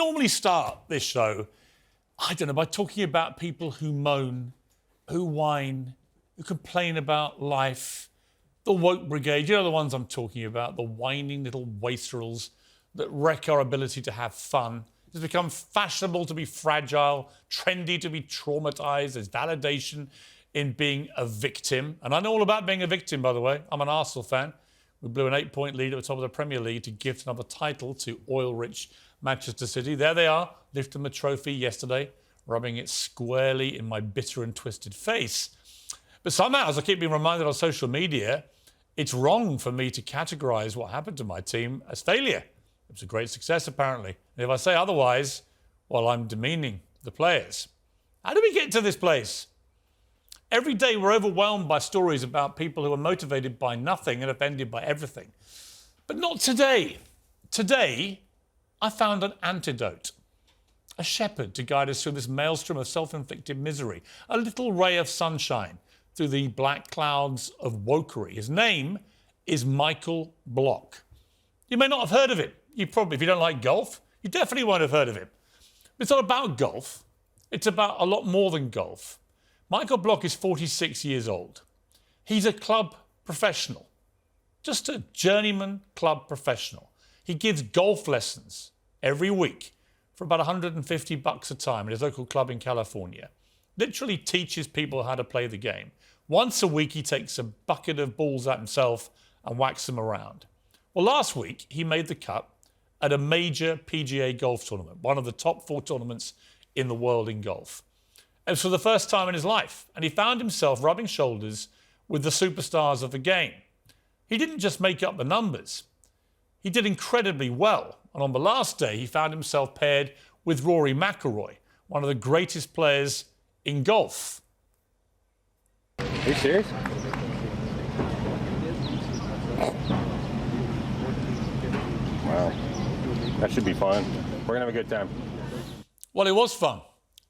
normally start this show, I don't know, by talking about people who moan, who whine, who complain about life. The woke brigade, you know the ones I'm talking about, the whining little wastrels that wreck our ability to have fun. It's become fashionable to be fragile, trendy to be traumatised. There's validation in being a victim. And I know all about being a victim, by the way. I'm an Arsenal fan. We blew an 8-point lead at the top of the Premier League to gift another title to oil-rich Manchester City. There they are, lifting the trophy yesterday, rubbing it squarely in my bitter and twisted face. But somehow, as I keep being reminded on social media, it's wrong for me to categorise what happened to my team as failure. It was a great success, apparently. And if I say otherwise, well, I'm demeaning the players. How did we get to this place? Every day we're overwhelmed by stories about people who are motivated by nothing and offended by everything. But not today. Today, I found an antidote. A shepherd to guide us through this maelstrom of self-inflicted misery. A little ray of sunshine through the black clouds of wokery. His name is Michael Block. You may not have heard of him. You probably, if you don't like golf, you definitely won't have heard of him. But it's not about golf. It's about a lot more than golf. Michael Block is 46 years old. He's a club professional, just a journeyman club professional. He gives golf lessons every week for about $150 a time at his local club in California. Literally teaches people how to play the game. Once a week, he takes a bucket of balls out himself and whacks them around. Well, last week, he made the cut at a major PGA golf tournament, one of the top 4 tournaments in the world in golf. It was for the first time in his life, and he found himself rubbing shoulders with the superstars of the game. He didn't just make up the numbers. He did incredibly well, and on the last day, he found himself paired with Rory McIlroy, one of the greatest players in golf. Are you serious? Wow. That should be fun. We're going to have a good time. Well, it was fun.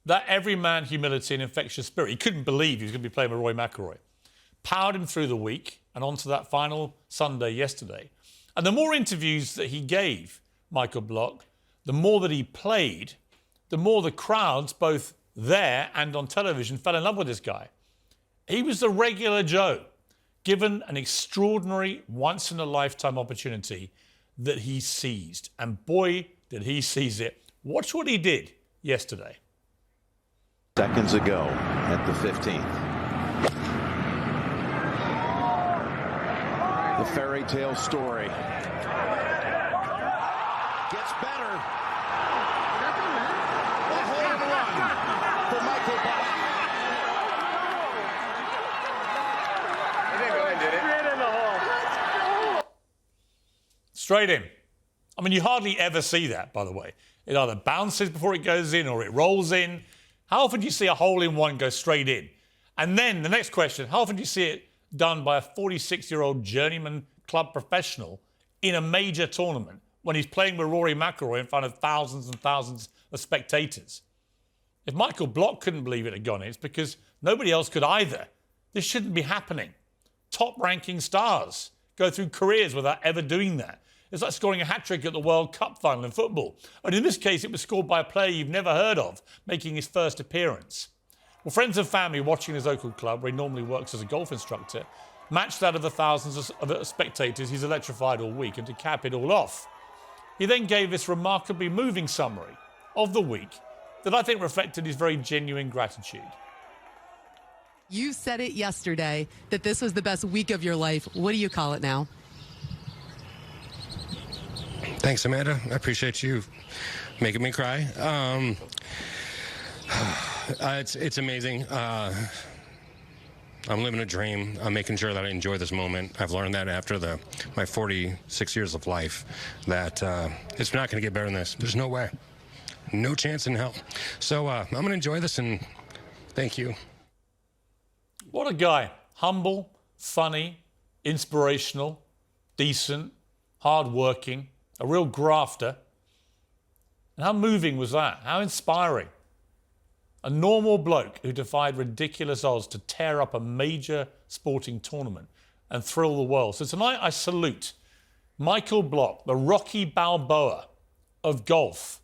That everyman humility and infectious spirit. He couldn't believe he was going to be playing with Rory McIlroy. Powered him through the week and onto that final Sunday yesterday. And the more interviews that he gave, Michael Block, the more that he played, the more the crowds, both there and on television, fell in love with this guy. He was the regular Joe, given an extraordinary once-in-a-lifetime opportunity that he seized. And boy, did he seize it. Watch what he did yesterday. Seconds ago at the 15th. The fairy tale story gets better. A home run for Michael Block. He didn't go in, did it? Straight in the hole. Straight in. I mean, you hardly ever see that, by the way. It either bounces before it goes in or it rolls in. How often do you see a hole-in-one go straight in? And then the next question, how often do you see it done by a 46-year-old journeyman club professional in a major tournament when he's playing with Rory McIlroy in front of thousands and thousands of spectators? If Michael Block couldn't believe it had gone in, it's because nobody else could either. This shouldn't be happening. Top-ranking stars go through careers without ever doing that. It's like scoring a hat-trick at the World Cup final in football. And in this case, it was scored by a player you've never heard of, making his first appearance. Well, friends and family watching his local club, where he normally works as a golf instructor, matched that of the thousands of spectators he's electrified all week. And to cap it all off, he then gave this remarkably moving summary of the week that I think reflected his very genuine gratitude. You said it yesterday that this was the best week of your life. What do you call it now? Thanks, Amanda. I appreciate you making me cry. It's amazing. I'm living a dream. I'm making sure that I enjoy this moment. I've learned that after my 46 years of life that it's not going to get better than this. There's no way. No chance in hell. So I'm going to enjoy this, and thank you. What a guy. Humble, funny, inspirational, decent, hard-working, a real grafter. And how moving was that? How inspiring. A normal bloke who defied ridiculous odds to tear up a major sporting tournament and thrill the world. So tonight I salute Michael Block, the Rocky Balboa of golf.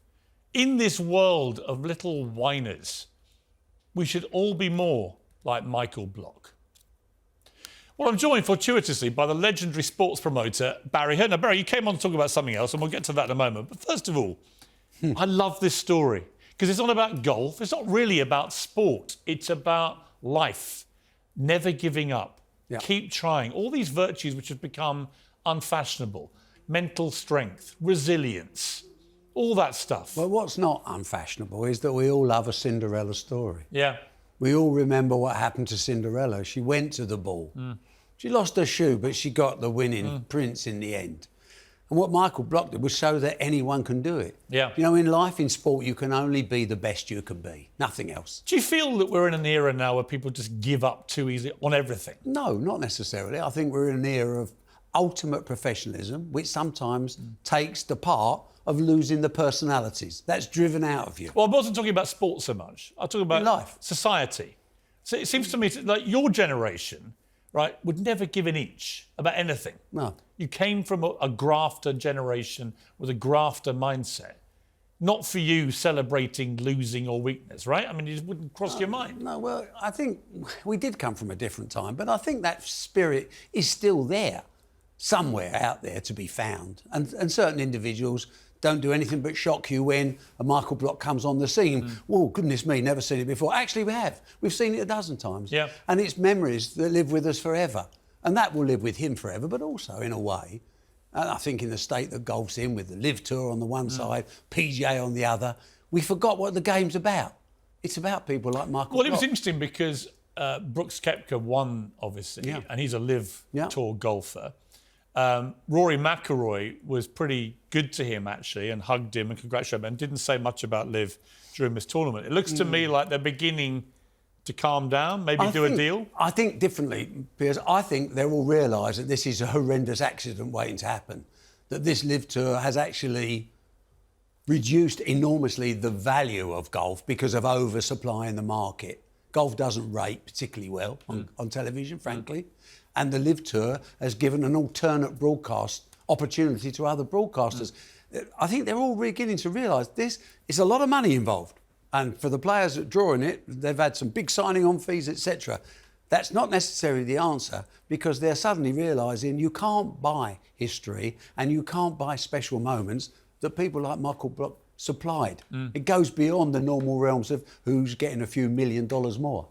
In this world of little whiners, we should all be more like Michael Block. Well, I'm joined fortuitously by the legendary sports promoter, Barry Hearn. Now, Barry, you came on to talk about something else, and we'll get to that in a moment. But first of all, I love this story because it's not about golf. It's not really about sport. It's about life, never giving up, keep trying. All these virtues which have become unfashionable, mental strength, resilience, all that stuff. Well, what's not unfashionable is that we all love a Cinderella story. Yeah. We all remember what happened to Cinderella. She went to the ball. She lost her shoe, but she got the winning prince in the end. And what Michael Block did was show that anyone can do it. Yeah. You know, in life, in sport, you can only be the best you can be. Nothing else. Do you feel that we're in an era now where people just give up too easily on everything? No, not necessarily. I think we're in an era of ultimate professionalism, which sometimes takes the part of losing the personalities. That's driven out of you. Well, I wasn't talking about sports so much. I'm talking about life. Society. So it seems to me like your generation, right, would never give an inch about anything. No. You came from a grafter generation with a grafter mindset. Not for you celebrating losing or weakness, right? I mean, it just wouldn't cross your mind. No, well, I think we did come from a different time, but I think that spirit is still there, somewhere out there to be found. And certain individuals don't do anything but shock you when a Michael Block comes on the scene. Whoa, goodness me, never seen it before. Actually, we have. We've seen it a dozen times. Yeah. And it's memories that live with us forever. And that will live with him forever, but also, in a way, and I think in the state that golf's in, with the Live Tour on the one side, PGA on the other, we forgot what the game's about. It's about people like Michael Well, Block. it was interesting because Brooks Koepka won, obviously, and he's a Live Tour golfer. Rory McIlroy was pretty good to him, actually, and hugged him and congratulated him and didn't say much about Liv during this tournament. It looks to me like they're beginning to calm down, maybe do a deal. I think differently, Piers. I think they're all realise that this is a horrendous accident waiting to happen, that this Live Tour has actually reduced enormously the value of golf because of oversupply in the market. Golf doesn't rate particularly well on television, frankly. And the Live Tour has given an alternate broadcast opportunity to other broadcasters. I think they're all beginning to realise this is a lot of money involved. And for the players that draw in it, they've had some big signing on fees, etc. That's not necessarily the answer, because they're suddenly realising you can't buy history and you can't buy special moments that people like Michael Block supplied. It goes beyond the normal realms of who's getting a few $1 million more.